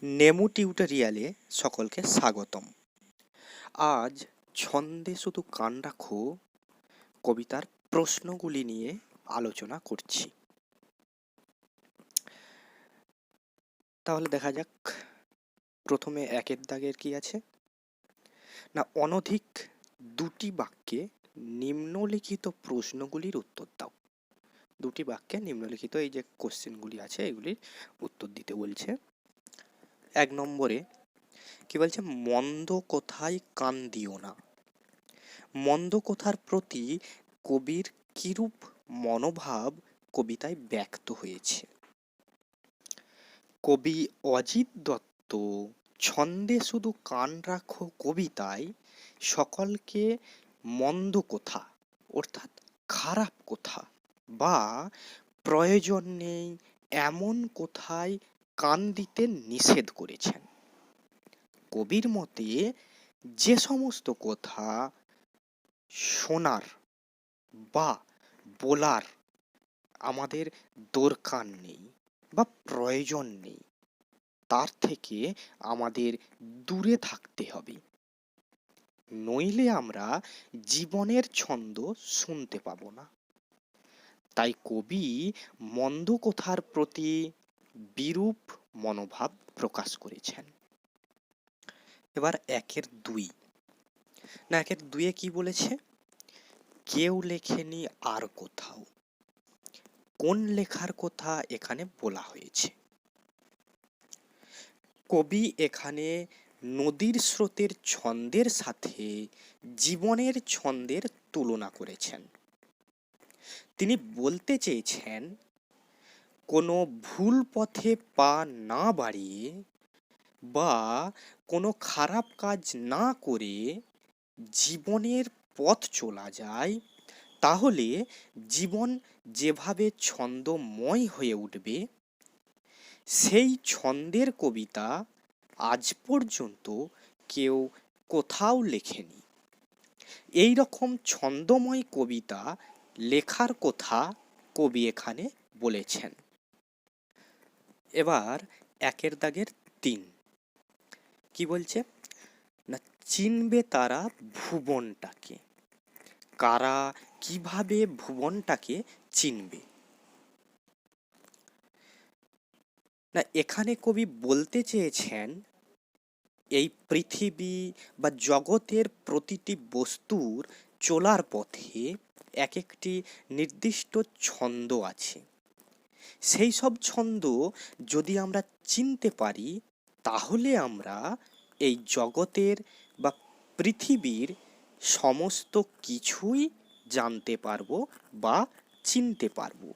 নেমু টিউটোরিয়ালে সকলকে স্বাগতম। আজ ছন্দে শুধু কান রাখো কবিতার প্রশ্নগুলি নিয়ে আলোচনা করছি। তাহলে দেখা যাক প্রথমে একের দাগের কি আছে না, অনধিক দুটি বাক্যে নিম্নলিখিত প্রশ্নগুলির উত্তর দাও। দুটি বাক্যে নিম্নলিখিত এই যে কোশ্চেনগুলি আছে এগুলির উত্তর দিতে বলছে। এক নম্বরে কি বলছে, মন্দ কথায় কান দিও না। মন্দ কথার প্রতি কবির কিরূপ মনোভাব কবিতায় ব্যক্ত হয়েছে? কবি অজিত দত্ত ছন্দে শুধু কান রাখো কবিতায় সকলকে মন্দ কথা অর্থাৎ খারাপ কথা বা প্রয়োজন নেই এমন কথায় কান দিতে নিষেধ করেছেন। কবির মতে যে সমস্ত কথা শোনার বা বলার আমাদের দরকার নেই বা প্রয়োজন নেই তার থেকে আমাদের দূরে থাকতে হবে, নইলে আমরা জীবনের ছন্দ শুনতে পাবো না। তাই কবি মন্দ কথার প্রতি বিরূপ মনোভাব প্রকাশ করেছেন। এবার একের দুই, না একের দুইয়ে কি বলেছে, কেউ লেখেনি আর কোথাও। কোন লেখার কথা এখানে বলা হয়েছে? কবি এখানে নদীর স্রোতের ছন্দের সাথে জীবনের ছন্দের তুলনা করেছেন। তিনি বলতে চেয়েছেন কোনো ভুল পথে পা না বাড়িয়ে বা কোনো খারাপ কাজ না করে জীবনের পথ চলা যায়, তাহলে জীবন যেভাবে ছন্দময় হয়ে উঠবে, সেই ছন্দের কবিতা আজ পর্যন্ত কেউ কোথাও লেখেনি। এই রকম ছন্দময় কবিতা লেখার কথা কবি এখানে বলেছেন। এবার একের দাগের তিন কি বলছে না, চিনবে তারা ভুবনটাকে। কারা কিভাবে ভুবনটাকে চিনবে? না এখানে কবি বলতে চেয়েছেন এই পৃথিবী বা জগতের প্রতিটি বস্তুর চলার পথে এক একটি নির্দিষ্ট ছন্দ আছে। সেই সব ছন্দ যদি আমরা চিনতে পারি, তাহলে আমরা এই জগতের বা পৃথিবীর সমস্ত কিছুই জানতে পারবো বা চিনতে পারবো।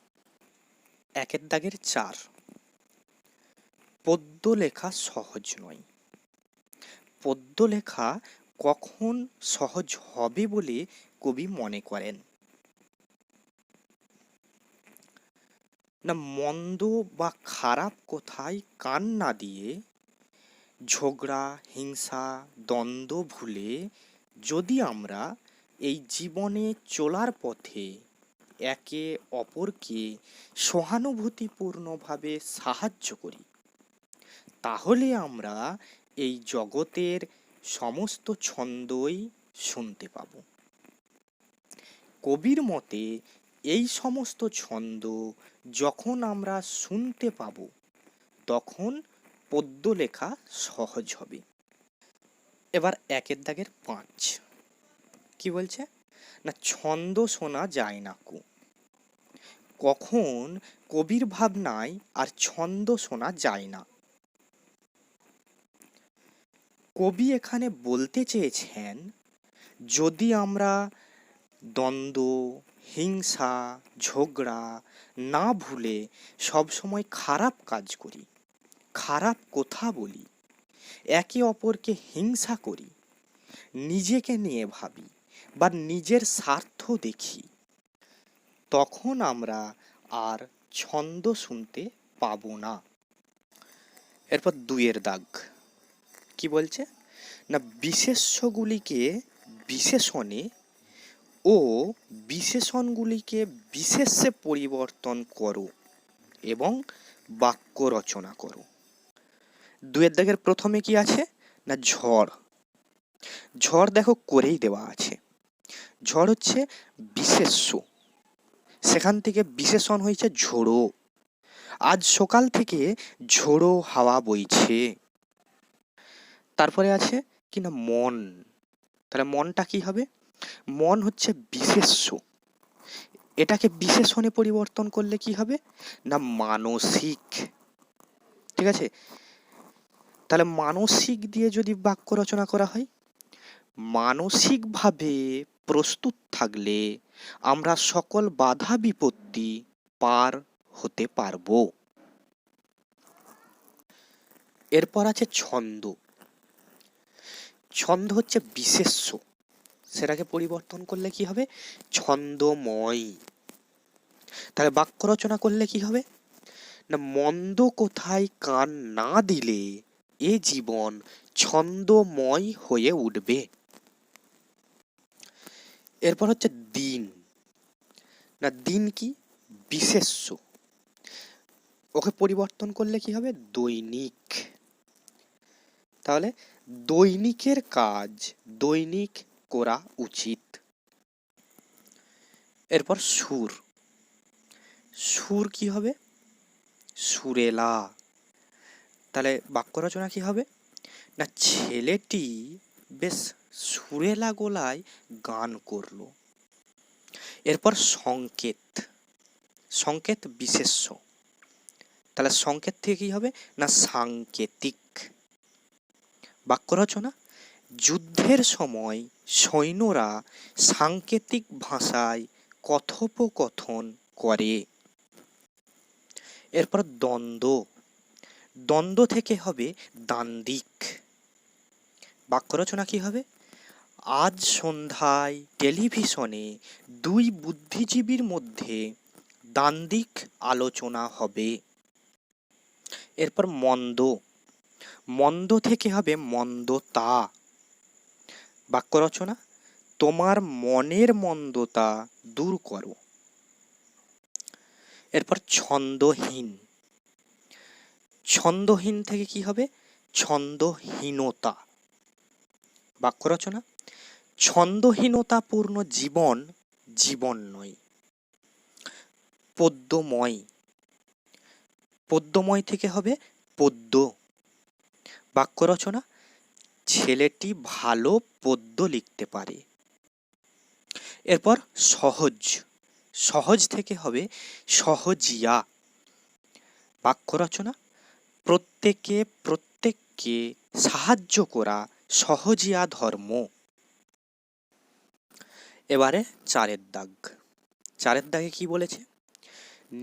একের দাগের চার, পদ্য লেখা সহজ নয়। পদ্য লেখা কখন সহজ হবে বলে কবি মনে করেন? না মন্দ বা খারাপ কথায় কান না দিয়ে ঝগড়া হিংসা দ্বন্দ্ব ভুলে যদি আমরা এই জীবনে চলার পথে একে অপরকে সহানুভূতিপূর্ণভাবে সাহায্য করি, তাহলে আমরা এই জগতের সমস্ত ছন্দই শুনতে পাব। কবির মতে এই সমস্ত ছন্দ যখন আমরা শুনতে পাব, তখন পদ্য লেখা সহজ হবে। এবার একের দাগের পাঁচ কি বলছে না, ছন্দ শোনা যায় না কো। কখন কবির ভাবনায় আর ছন্দ শোনা যায় না? কবি এখানে বলতে চেয়েছেন যদি আমরা দ্বন্দ্ব হিংসা ঝগড়া না ভুলে সবসময় খারাপ কাজ করি, খারাপ কথা বলি, একে অপরকে হিংসা করি, নিজেকে নিয়ে ভাবি বা নিজের স্বার্থ দেখি, তখন আমরা আর ছন্দ শুনতে পাবো না। এরপর দুইয়ের দাগ কি বলছে না, বিশেষ্যগুলিকে বিশেষণে ও বিশেষণগুলিকে বিশেষ্যে পরিবর্তন করো এবং বাক্য রচনা করো। দুয়ের দাগের প্রথমে কি আছে, না ঝড়। ঝড় দেখো করেই দেওয়া আছে। ঝড় হচ্ছে বিশেষ্য, সেখান থেকে বিশেষণ হয়েছে ঝোড়ো। আজ সকাল থেকে ঝোড়ো হাওয়া বইছে। তারপরে আছে কি না মন। তাহলে মনটা কি হবে, মন হচ্ছে বিশেষ্য, এটাকে বিশেষণে পরিবর্তন করলে কি হবে, না মানসিক। ঠিক আছে, তাহলে মানসিক দিয়ে যদি বাক্য রচনা করা হয়, মানসিকভাবে প্রস্তুত থাকলে আমরা সকল বাধা বিপত্তি পার হতে পারবো। এরপর আছে ছন্দ। ছন্দ হচ্ছে বিশেষ্য, সেটাকে পরিবর্তন করলে কি হবে, ছন্দময়। তাহলে বাক্য রচনা করলে কি হবে, না মন্দ কোথায় কান না দিলে এ জীবন ছন্দময় হয়ে উঠবে। এরপর হচ্ছে দিন। না দিন কি, বিশেষ্য, ওকে পরিবর্তন করলে কি হবে, দৈনিক। তাহলে দৈনিকের কাজ দৈনিক করা উচিত। এরপর সুর। সুর কি হবে, সুরেলা। তাহলে বাক্য রচনা কি হবে, না ছেলেটি বেশ সুরেলা গলায় গান করলো। এরপর সংকেত। সংকেত বিশেষ্য, তাহলে সংকেত থেকে কি হবে, না সাংকেতিক। বাক্য রচনা, যুদ্ধের সময় সৈন্যরা সাংকেতিক ভাষায় কথোপকথন করে। এরপর দ্বন্দ্ব। দ্বন্দ্ব থেকে হবে দ্বান্দ্বিক। বাক্য রচনা কি হবে, আজ সন্ধ্যায় টেলিভিশনে দুই বুদ্ধিজীবীর মধ্যে দ্বান্দ্বিক আলোচনা হবে। এরপর মন্দ। মন্দ থেকে হবে মন্দতা। বাক্য রচনা, তোমার মনের মন্দতা দূর করো। এরপর ছন্দহীন। ছন্দহীন থেকে কি হবে, ছন্দহীনতা। বাক্য রচনা, ছন্দহীনতাপূর্ণ জীবন জীবন নয়। পদ্যময়। পদ্যময় থেকে হবে পদ্য। বাক্য রচনা, ছেলেটি ভালো পদ্য লিখতে পারে। এরপর সহজ। সহজ থেকে হবে সহজিয়া। বাক্য রচনা, প্রত্যেককে সাহায্য করা সহজিয়া ধর্ম। এবারে চারের দাগ। চারের দাগে কি বলেছে,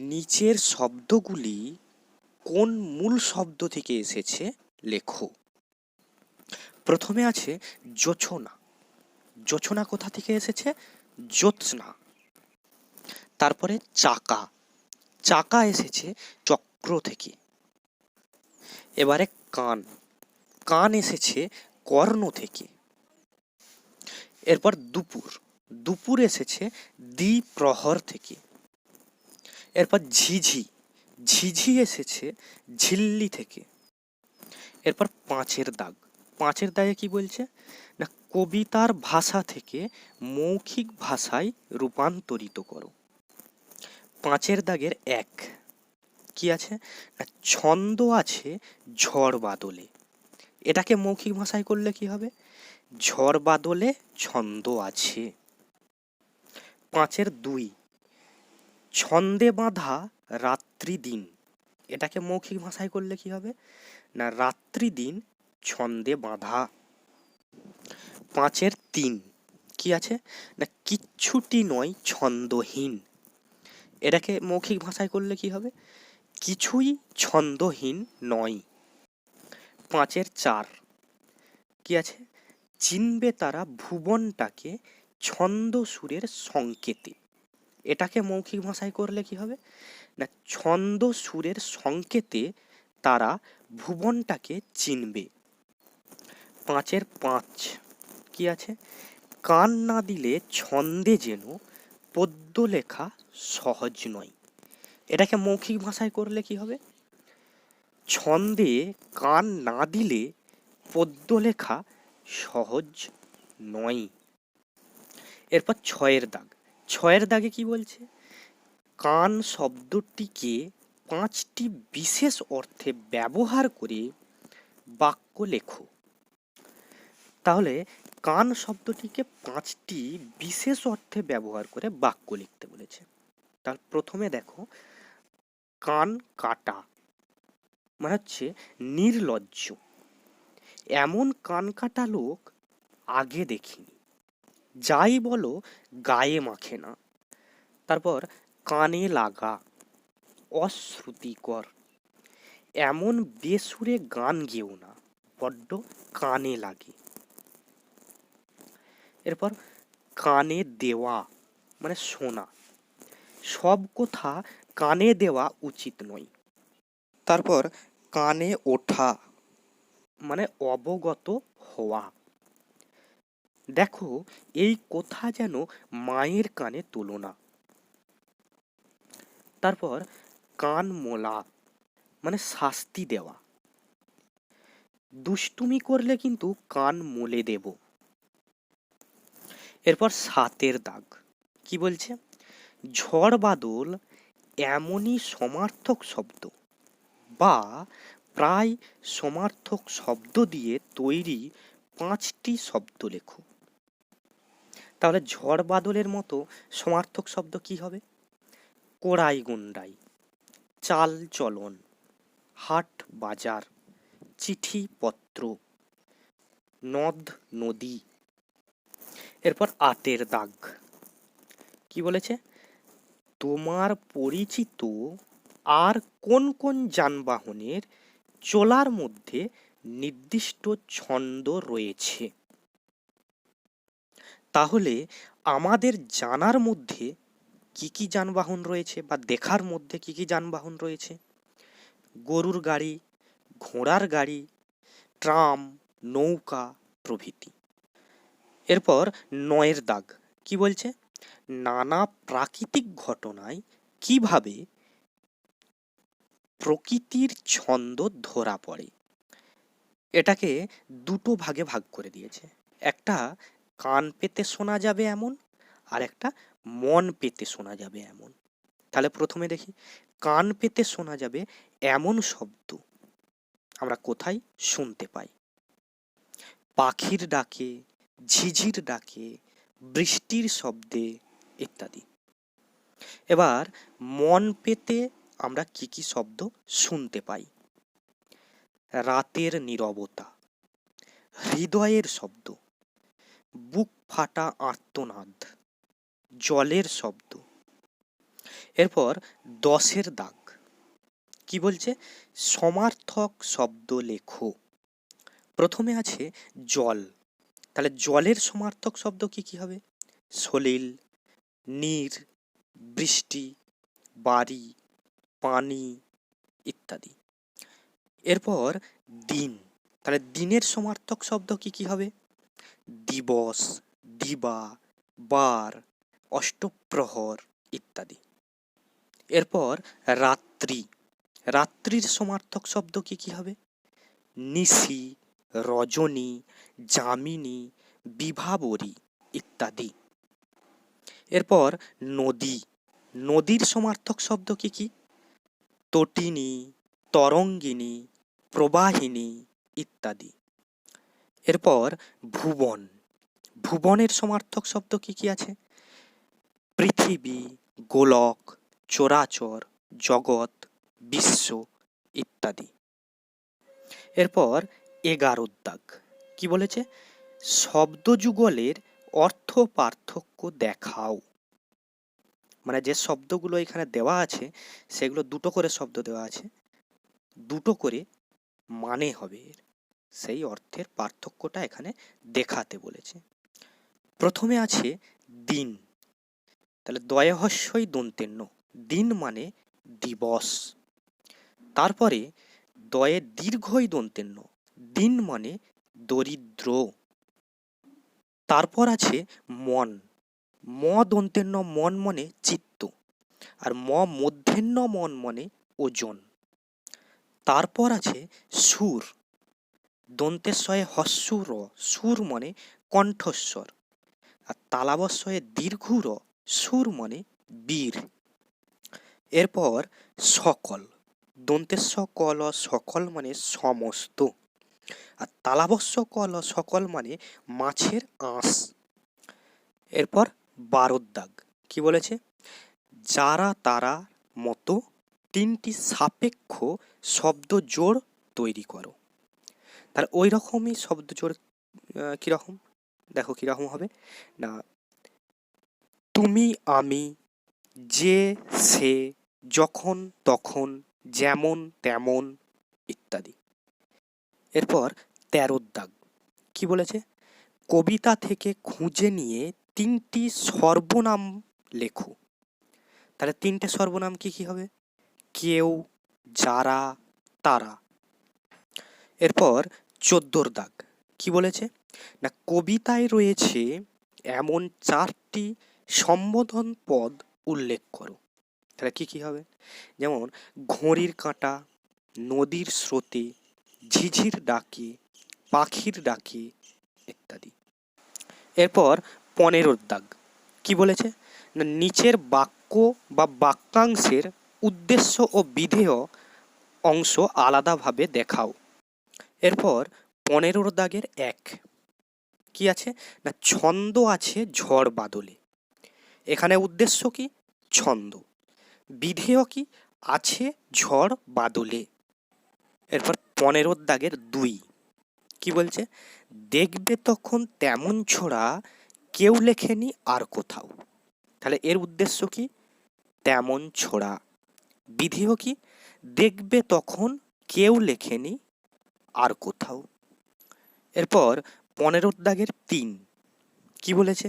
নিচের শব্দগুলি কোন মূল শব্দ থেকে এসেছে লেখো। প্রথমে আছে জোছনা। জোছনা কোথা থেকে এসেছে, জ্যোৎস্না। তারপরে চাকা। চাকা এসেছে চক্র থেকে। এবারে কান। কান এসেছে কর্ণ থেকে। এরপর দুপুর। দুপুর এসেছে দ্বিপ্রহর থেকে। এরপর ঝিঝি। ঝিঝি এসেছে ঝিল্লি থেকে। এরপর পাঁচের দাগ। পাঁচের দাগে কি বলছে, না কবিতার ভাষা থেকে মৌখিক ভাষায় রূপান্তরিত করো। পাঁচের দাগের এক কি আছে, না ছন্দ আছে ঝড় বাদলে। এটাকে মৌখিক ভাষায় করলে কি হবে, ঝড় বাদলে ছন্দ আছে। পাঁচের দুই, ছন্দে বাঁধা রাত্রি দিন। এটাকে মৌখিক ভাষায় করলে কি হবে, না রাত্রি দিন ছন্দে বাঁধা। পাঁচের তিন কি আছে, না কিচ্ছুটি নয় ছন্দহীন। এটাকে মৌখিক ভাষায় করলে কি হবে, কিছুই ছন্দহীন নয়। পাঁচের চার কি আছে, চিনবে তারা ভুবনটাকে ছন্দ সুরের সংকেতে। এটাকে মৌখিক ভাষায় করলে কি হবে, না ছন্দ সুরের সংকেতে তারা ভুবনটাকে চিনবে। পাঁচের পাঁচ কি আছে, কান না দিলে ছন্দে যেন পদ্য লেখা সহজ নয়। এটাকে মৌখিক ভাষায় করলে কি হবে, ছন্দে কান না দিলে পদ্য লেখা সহজ নয়। এরপর ছয়ের দাগ। ছয়ের দাগে কি বলছে? কান শব্দটিকে 5টি বিশেষ অর্থে ব্যবহার করে বাক্য লেখো। তাহলে কান শব্দটিকে 5টি বিশেষ অর্থে ব্যবহার করে বাক্য লিখতে বলেছে। তার প্রথমে দেখো, কান কাটা মানে হচ্ছে নির্লজ্জ, এমন কান কাটা লোক আগে দেখিনি, যাই বলো গায়ে মাখে না। তারপর কানে লাগা, অশ্রুতিকর, এমন বেসুরে গান গেও না, বড্ড কানে লাগে। এরপর কানে দেওয়া মানে শোনা, সব কথা কানে দেওয়া উচিত নয়। তারপর কানে ওঠা মানে অবগত হওয়া, দেখো এই কথা যেন মায়ের কানে তোলো না। তারপর কান মোলা মানে শাস্তি দেওয়া, দুষ্টুমি করলে কিন্তু কান মোলে দেব। এরপর 7-এর দাগ কি বলছে? ঝড় বাদল এমনই সমার্থক শব্দ বা প্রায় সমার্থক শব্দ দিয়ে তৈরি 5টি শব্দ লেখো। তাহলে ঝড় বাদলের মতো সমার্থক শব্দ কি হবে? কোড়াই গুন্ডাই, চাল চলন, হাট বাজার, চিঠি পত্র, নদ নদী। এরপর 8-এর দাগ কি বলেছে? তোমার পরিচিত আর কোন কোন যানবাহনের চলার মধ্যে নির্দিষ্ট ছন্দ রয়েছে? তাহলে আমাদের জানার মধ্যে কি কি যানবাহন রয়েছে বা দেখার মধ্যে কি কি যানবাহন রয়েছে? গরুর গাড়ি, ঘোড়ার গাড়ি, ট্রাম, নৌকা প্রভৃতি। এরপর 9-এর দাগ কি বলছে? নানা প্রাকৃতিক ঘটনায় কিভাবে প্রকৃতির ছন্দ ধরা পড়ে। এটাকে দুটো ভাগে ভাগ করে দিয়েছে, একটা কান পেতে শোনা যাবে এমন, আর একটা মন পেতে শোনা যাবে এমন। তাহলে প্রথমে দেখি, কান পেতে শোনা যাবে এমন শব্দ আমরা কোথায় শুনতে পাই? পাখির ডাকে, ঝিঝির ডাকে, বৃষ্টির শব্দে ইত্যাদি। এবার মন পেতে আমরা কি কি শব্দ শুনতে পাই? রাতের নীরবতা, হৃদয়ের শব্দ, বুক ফাটা আর্তনাদ, জলের শব্দ। এরপর 10-এর দাগ কি বলছে? সমার্থক শব্দ লেখো। প্রথমে আছে জল, তাহলে জলের সমার্থক শব্দ কি কি হবে? সলিল, নীর, বৃষ্টি, বাড়ি, পানি ইত্যাদি। এরপর দিন, তাহলে দিনের সমার্থক শব্দ কি কি হবে? দিবস, দিবা, বার, অষ্টপ্রহর ইত্যাদি। এরপর রাত্রি, রাত্রির সমার্থক শব্দ কি কি হবে? নিশি, রজনী, যামিনী, বিভাবরী ইত্যাদি। এরপর নদী, নদীর সমার্থক শব্দ কি কি? তটিনী, তরঙ্গিনী, প্রবাহিনী ইত্যাদি। এরপর ভুবন, ভুবনের সমার্থক শব্দ কি কি আছে? পৃথিবী, গোলক, চরাচর, জগৎ, বিশ্ব ইত্যাদি। এরপর 11 দাগ কি বলেছে? শব্দযুগলের অর্থ পার্থক্য দেখাও। মানে যে শব্দগুলো এখানে দেওয়া আছে সেগুলো দুটো করে শব্দ দেওয়া আছে, দুটো করে মানে হবে, সেই অর্থের পার্থক্যটা এখানে দেখাতে বলেছে। প্রথমে আছে দিন, তাহলে দয়ে হস্যই দন্তের ন, দিন মানে দিবস। তারপরে দয়ে দীর্ঘই দন্তের ন, দিন মানে দরিদ্র। তারপর আছে মন, ম দন্তের ন, মন মানে চিত্ত, আর ম মধ্যাহ্ন মন মানে ওজন। তারপর আছে সুর, দন্তেশ্বয়ে হস্য র, সুর মানে কণ্ঠস্বর। আর তালাবস্যয়ে দীর্ঘ র, সুর মানে বীর। এরপর সকল, দন্তেশ্ব কল সকল মানে সমস্ত। আর তালাবস্য কল সকল মানে মাছের আঁশ। এরপর বারোর দাগ কি বলেছে, যারা তারা মতো তিনটি সাপেক্ষ শব্দ জোড় তৈরি করো। তাহলে ওই রকমই শব্দ জোড় কিরকম, দেখো কিরকম হবে না, তুমি আমি, যে সে, যখন তখন, যেমন তেমন ইত্যাদি। এরপর ১৩ দাগ কি বলেছে, কবিতা থেকে খুঁজে নিয়ে তিনটি সর্বনাম লেখো। তাহলে তিনটে সর্বনাম কি কি হবে, কেউ, যারা, তারা। এরপর ১৪ দাগ কি বলেছে না, কবিতায় রয়েছে এমন ৪টি সম্বোধন পদ উল্লেখ করো। তাহলে কি কি হবে, যেমন ঘড়ির কাঁটা, নদীর স্রোতে, ঝিঝির ডাকে, পাখির ডাকে ইত্যাদি। এরপর ১৫ দাগ কি বলেছে না, নিচের বাক্য বা বাক্যাংশের উদ্দেশ্য ও বিধেয় অংশ আলাদাভাবে দেখাও। এরপর ১৫ দাগের ১ কি আছে না, ছন্দ আছে ঝড় বাদলে। এখানে উদ্দেশ্য কি, ছন্দ। বিধেয় কি, আছে ঝড় বাদলে। এরপর ১৫ দাগের ২ কি বলছে, দেখবে তখন তেমন ছোড়া কেউ লেখেনি আর কোথাও। তাহলে এর উদ্দেশ্য কি, তেমন ছোড়া। বিধেয় কি, দেখবে তখন কেউ লেখেনি আর কোথাও। এরপর ১৫ দাগের ৩ কি বলেছে,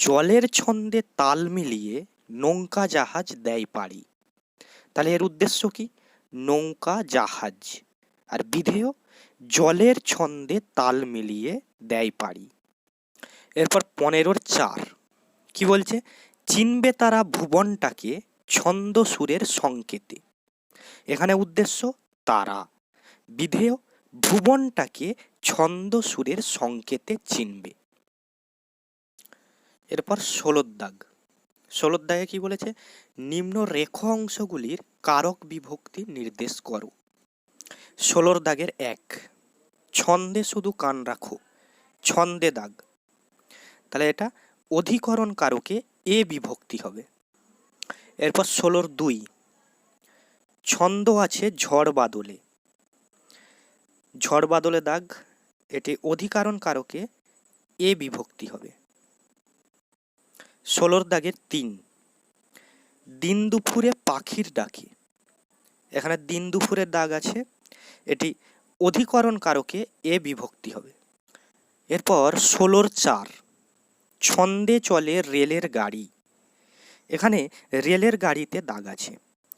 জলের ছন্দে তাল মিলিয়ে নৌকা জাহাজ দেয় পাড়ি। তাহলে এর উদ্দেশ্য কি, নৌকা জাহাজ। আর বিধেয়, জলের ছন্দে তাল মিলিয়ে দেয় পাড়ি। এরপর ১৫-র ৪ কি বলছে, চিনবে তারা ভুবনটাকে ছন্দ সুরের সংকেতে। এখানে উদ্দেশ্য তারা। বিধেয়, ভুবনটাকে ছন্দ সুরের সংকেতে চিনবে। এরপর ১৬ দাগ, ১৬ দাগে কি বলেছে, নিম্ন রেখ অংশগুলির কারক বিভক্তি নির্দেশ করো। ১৬ দাগের ১ ছন্দে শুধু কান রাখো, ছন্দে দাগ। তাহলে এটা অধিকরণ কারকে এ বিভক্তি হবে। এরপর ১৬-র ২ ছন্দ আছে ঝড় বাদলে, ঝড় বাদলে দাগ, এটি অধিকরণ কারকে এ বিভক্তি হবে। ১৬-র দাগের ৩ দিন দুপুরে পাখির ডাকে। এখানে দিন দুপুরের দাগ আছে, এটি অধিকরণ কারকে এ বিভক্তি হবে। এরপর ১৬-র ৪ ছন্দে চলে রেলের গাড়ি। এখানে রেলের গাড়িতে দাগ আছে,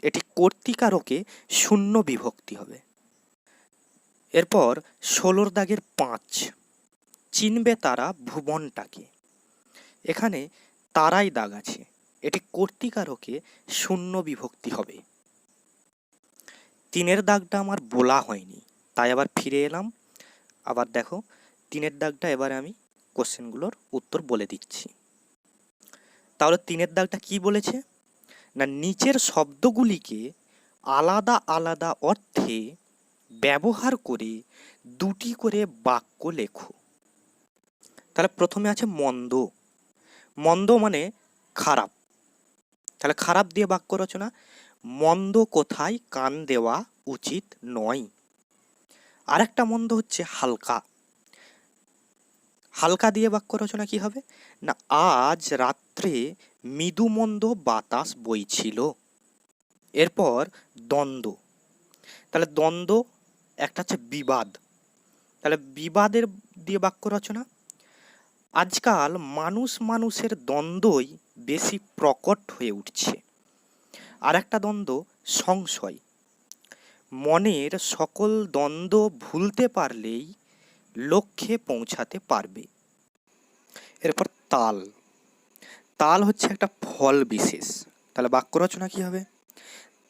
এটি কর্তৃকারকে শূন্য বিভক্তি হবে। এরপর ১৬-র দাগের ৫ চিনবে তারা ভুবনটাকে। এখানে তারাই দাগ আছে, এটি কর্তৃকারকে শূন্য বিভক্তি হবে। ৩-এর দাগটা আমার বলা হয়নি, তাই আবার ফিরে এলাম। আবার দেখো ৩-এর দাগটা এবারে আমি কোশ্চেনগুলোর উত্তর বলে দিচ্ছি। তাহলে ৩-এর দাগটা কি বলেছে না, নিচের শব্দগুলিকে আলাদা আলাদা অর্থে ব্যবহার করে দুটি করে বাক্য লেখো। তাহলে প্রথমে আছে মন্দ, মন্দ মানে খারাপ। তাহলে খারাপ দিয়ে বাক্য রচনা, মন্দ কোথায় কান দেওয়া উচিত নয়। আরেকটা মন্দ হচ্ছে হালকা, হালকা দিয়ে বাক্য রচনা কি হবে না, আজ রাত্রে মৃদু মন্দ বাতাস বইছিল। এরপর দ্বন্দ্ব, তাহলে দ্বন্দ্ব একটা হচ্ছে বিবাদ, তাহলে বিবাদের দিয়ে বাক্য রচনা, আজকাল মানুষ মানুষের দ্বন্দ্বই বেশি প্রকট হয়ে উঠছে। আর একটা দ্বন্দ্ব সংশয়, মনের সকল দ্বন্দ্ব ভুলতে পারলেই লক্ষ্যে পৌঁছাতে পারবে। এরপর তাল, তাল হচ্ছে একটা ফল বিশেষ, তাহলে বাক্য রচনা কি হবে,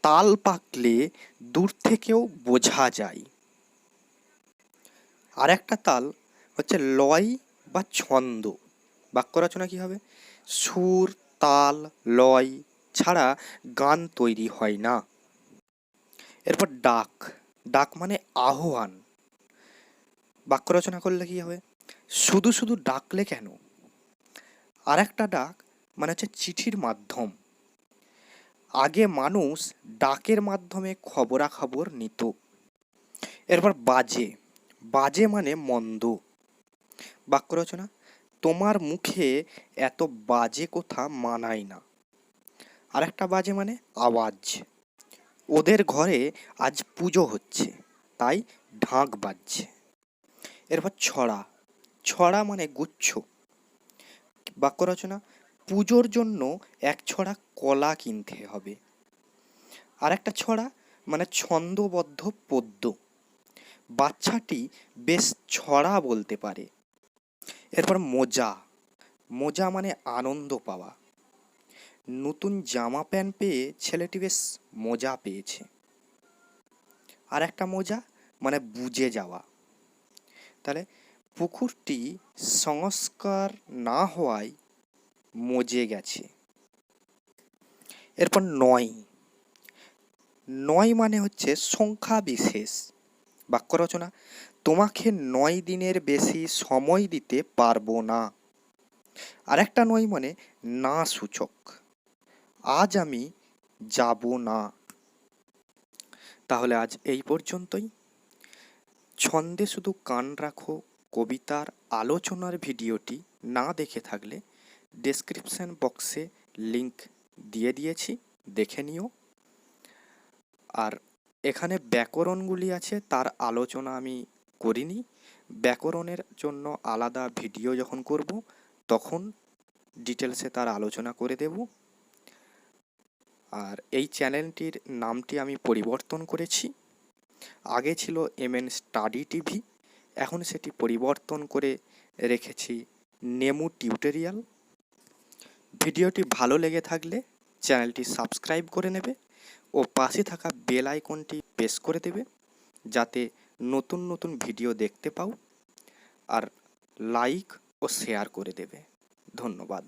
তাল পাকলে দূর থেকেও বোঝা যায়। আর একটা তাল হচ্ছে লয় বা ছন্দ। বাক্য রচনা কি হবে? সুর, তাল, লয় ছাড়া গান তৈরি হয় না। এরপর ডাক। ডাক মানে আহ্বান। বাক্য রচনা করলে কি হবে? শুধু শুধু ডাকলে কেন? আর একটা ডাক মানে হচ্ছে চিঠির মাধ্যম। আগে মানুষ ডাকের মাধ্যমে খবরাখবর নিত। এরপর বাজে। বাজে মানে মন্দ। বাক্য রচনা, তোমার মুখে এত বাজে কথা মানায় না। আর একটা বাজে মানে আওয়াজ। ওদের ঘরে আজ পুজো হচ্ছে, তাই ঢাক বাজছে। এরপর ছড়া। ছড়া মানে গুচ্ছ। বাক্য রচনা, পুজোর জন্য এক ছড়া কলা কিনতে হবে। আর একটা ছড়া মানে ছন্দবদ্ধ পদ্য। বাচ্চাটি বেশ ছড়া বলতে পারে। এরপর মোজা। মোজা মানে আনন্দ পাওয়া। নতুন জামা প্যান্ট পেয়ে ছেলেটি বেশ মজা পেয়েছে। আর একটা মোজা মানে বুজে যাওয়া। তাহলে পুকুরটি সংস্কার না হওয়ায় মজে গেছে। এরপর নয়। নয় মানে হচ্ছে সংখ্যা বিশেষ। বাক্য রচনা, তোমাকে 9 দিনের বেশি সময় দিতে পারবো না। আর একটা নয় মানে না সূচক। আজ আমি যাব না। তাহলে আজ এই পর্যন্তই। ছন্দে শুধু কান রাখো কবিতার আলোচনার ভিডিওটি না দেখে থাকলে ডেসক্রিপশন বক্সে লিংক দিয়ে দিয়েছি, দেখে নিও। আর এখানে ব্যাকরণগুলি আছে, তার আলোচনা আমি করিনি। ব্যাকরণের জন্য আলাদা ভিডিও যখন করব তখন ডিটেলসে তার আলোচনা করে দেব। আর এই চ্যানেলটির নামটি আমি পরিবর্তন করেছি। আগে ছিল MN স্টাডি টিভি, এখন সেটি পরিবর্তন করে রেখেছি নেমু টিউটোরিয়াল। ভিডিওটি ভালো লেগে থাকলে চ্যানেলটি সাবস্ক্রাইব করে নেবে ও পাশে থাকা বেল আইকনটি প্রেস করে দেবে, যাতে নতুন নতুন ভিডিও দেখতে পাও। আর লাইক ও শেয়ার করে দেবে। ধন্যবাদ।